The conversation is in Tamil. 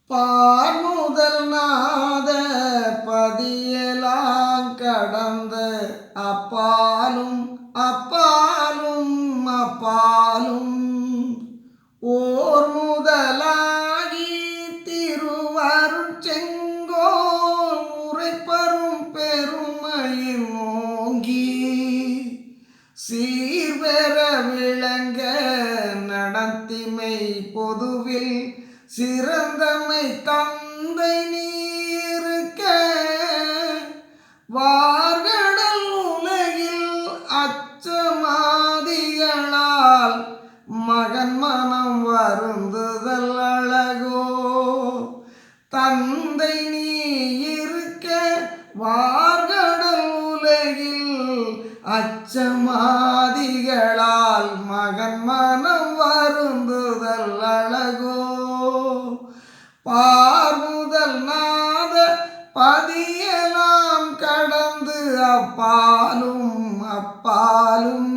பார்முதல் நாத பதியலாம் கடந்த அப்பாலும் அப்பாலும் அப்பாலும் ஓர் முதலாகி திருவருட் செங்கோல் உரைப்பரும் பெருமையின் ஓங்கி சீர்வெற விளங்க நடத்திமை பொதுவில் சிறந்தமை தந்தை நீருக்க வார்கடல் உலகில் அச்சமாதிகளால் மகன் மனம் வருந்துதல் அழகோ தந்தை நீ இருக்க வார்கடல் உலகில் அச்சமாதிகளால் மகன் மனம் வருந்துதல் அழகோ பார்முதல் நாத பதியலாம் கடந்து அப்பாலும் அப்பாலும்